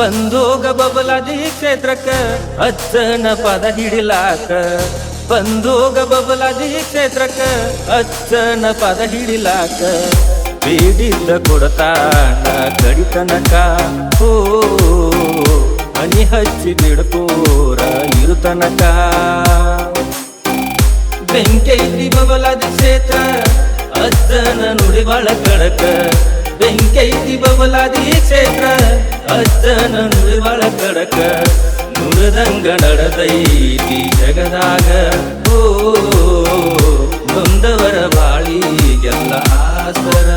ಬಂದೋಗ ಬಬಲಾದಿ ಕ್ಷೇತ್ರಕ್ಕ ಅಜ್ಜನ ಪದ ಹಿಡಿಲಾಕ ಬಂದೋಗ ಬಬಲಾದಿ ಕ್ಷೇತ್ರಕ್ಕ ಅಜ್ಜನ ಪದ ಹಿಡಿಲಾಕ ಬೇಡಿದ್ದ ಕೊಡತಾನ ಕಡಿತನಕ ಓ ಹನಿ ಹಚ್ಚಿ ಬಿಡ್ಕೋರ ಇರುತನಕ ಬೆಂಕೈತಿ ಬಬಲಾದಿ ಕ್ಷೇತ್ರ ಅಜ್ಜನ ನುಡಿ ಬಾಳ ಕಡಕ ಬೆಂಕೈತಿ ಬಬಲಾದಿ ಕ್ಷೇತ್ರ ಅಜ್ಜನ ನುಡಿ ಬಾಳ ಕಡಕ ನುಡಿದಂಗ ನಡೆದೈತಿ ಜಗದಾಗ ಓ ನೊಂದವರ ಬಾಳಿಗೆಲ್ಲ ಆಸರ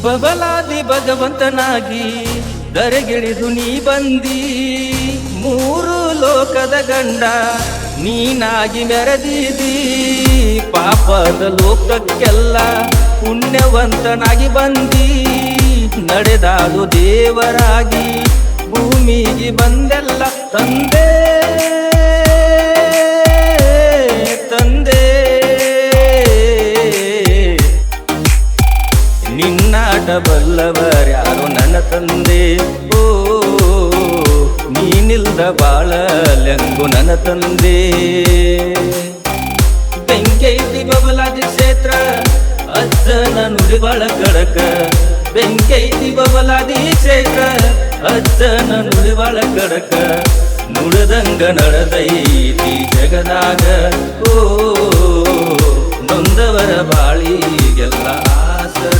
ಬಬಲಾದಿ ಭಗವಂತನಾಗಿ ದರೆಗಿಳಿದು ನೀ ಬಂದಿ ಮೂರು ಲೋಕದ ಗಂಡ ನೀನಾಗಿ ಮೆರೆದಿದಿ ಪಾಪದ ಲೋಕಕ್ಕೆಲ್ಲ ಪುಣ್ಯವಂತನಾಗಿ ಬಂದಿ ನಡೆದಾದು ದೇವರಾಗಿ ಭೂಮಿಗೆ ಬಂದೆಲ್ಲ ತಂದೆ ತಂದೆ ನಿನ್ನಾಟ ಬಲ್ಲವರ್ಯಾರು ನನ್ನ ತಂದೆ ಓ ನೀನಿಲ್ದ ಬಾಳಲೆಂಗು ನನ್ನ ತಂದೆ ಬೆಂಕೈತಿ ಬಬಲಾದಿ ಕ್ಷೇತ್ರ ಅಜ್ಜನ ನುಡಿ ಬಾಳ ಕಡಕ ಬೆಂಕೈತಿ ಬಬಲಾದಿ ಕ್ಷೇತ್ರ ಅಜ್ಜನ ನುಡಿ ಬಾಳ ಕಡಕ ನುಡಿದಂಗ ನಡೆದೈತಿ ಜಗದಾಗ ಓ ನೊಂದವರ ಬಾಳಿಗೆಲ್ಲ ಆಸರ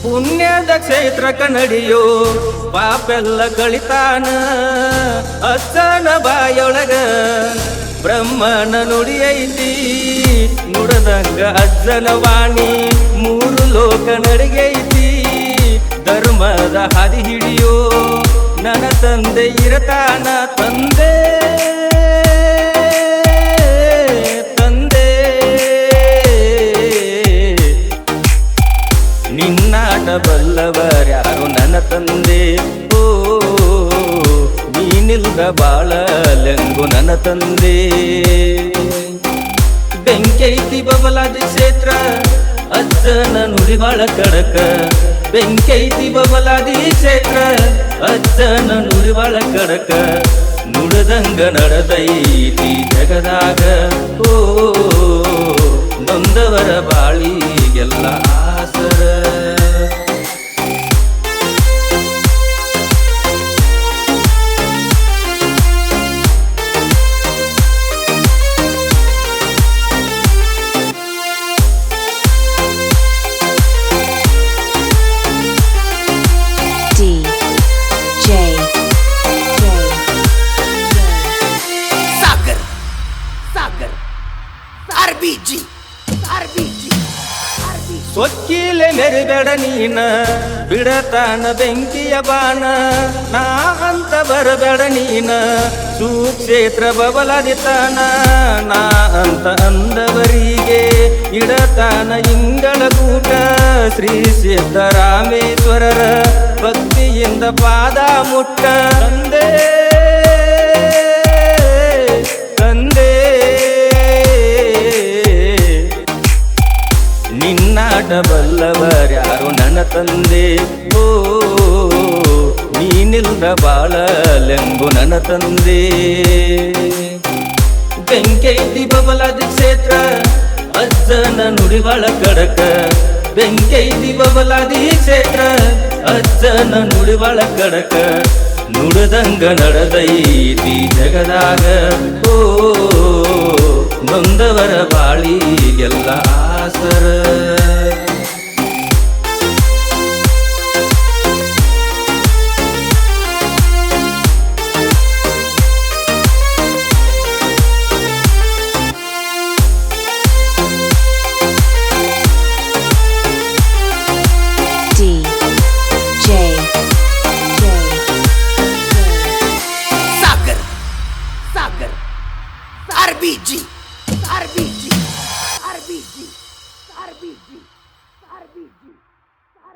ಪುಣ್ಯದ ಕ್ಷೇತ್ರ ಕನ್ನಡಿಯೋ ಪಾಪೆಲ್ಲ ಕಳಿತಾನ ಅಜ್ಜನ ಬಾಯೊಳಗ ಬ್ರಹ್ಮನ ನುಡಿಯೈತಿ ನುಡದಂಗ ಅಜ್ಜನ ವಾಣಿ ಮೂರು ಲೋಕ ನಡಿಗೈತಿ ಧರ್ಮದ ಹಾದಿ ಹಿಡಿಯೋ ನನ್ನ ತಂದೆ ಇರತಾನ ತಂದೆ ನಿನ್ನಾಟ ಬಲ್ಲವರ್ಯಾರು ನನ್ನ ತಂದೆ ಓ ನೀನಿಲ್ದ ಬಾಳಲೆಂಗು ನನ್ನ ತಂದೆ ಬೆಂಕೈತಿ ಬಬಲಾದಿ ಕ್ಷೇತ್ರ ಅಜ್ಜನ ನುಡಿ ಬಾಳ ಕಡಕ ಬೆಂಕೈತಿ ಬಬಲಾದಿ ಕ್ಷೇತ್ರ ಅಜ್ಜನ ನುಡಿ ಬಾಳ ಕಡಕ ನುಡಿದಂಗ ನಡೆದೈತಿ ಜಗದಾಗ ಓ ನೊಂದವರ ಬಾಳಿಗೆಲ್ಲ ಆಸರ ಸೊಕ್ಕಿಲೆ ಮೆರಿಬೇಡ ನೀನ ಬಿಡತಾನ ಬೆಂಕಿಯ ಬಾಣ ನಾ ಅಂತ ಬರಬೇಡ ನೀನ ಸುಕ್ಷೇತ್ರ ಬಬಲಾದಿತಾನ ನಾ ಅಂತ ಅಂದವರಿಗೆ ಇಡತಾನ ಇಂಗಳ ಕೂಟ ಶ್ರೀ ಸಿದ್ದರಾಮೇಶ್ವರರ ಭಕ್ತಿಯಿಂದ ಪಾದ ಮುಟ್ಟ ತಂದೆ ತಂದೆ ನಿನ್ನಾಟ ಬಲ್ಲವರ್ಯಾರು ನನ್ನ ತಂದೆ ಓ ನೀನಿಲ್ದ ಬಾಳಲೆಂಬು ನನ್ನ ತಂದೆ ಬೆಂಕೈತಿ ಬಬಲಾದಿ ಕ್ಷೇತ್ರ ಅಜ್ಜನ ನುಡಿ ಬಾಳ ಕಡಕ ಬೆಂಕೈತಿ ಬಬಲಾದಿ ಕ್ಷೇತ್ರ ಅಜ್ಜನ ನುಡಿ ಬಾಳ ಕಡಕ ನುಡಿದಂಗ ನಡೆದೈತಿ ಜಗದಾಗ ಓ ಬಾಳಿಗೆಲ್ಲ ಆಸರ. Sagar, RBG, RBG, RBG, RBG, RBG,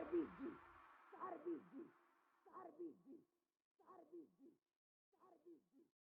RBG, RBG, RBG.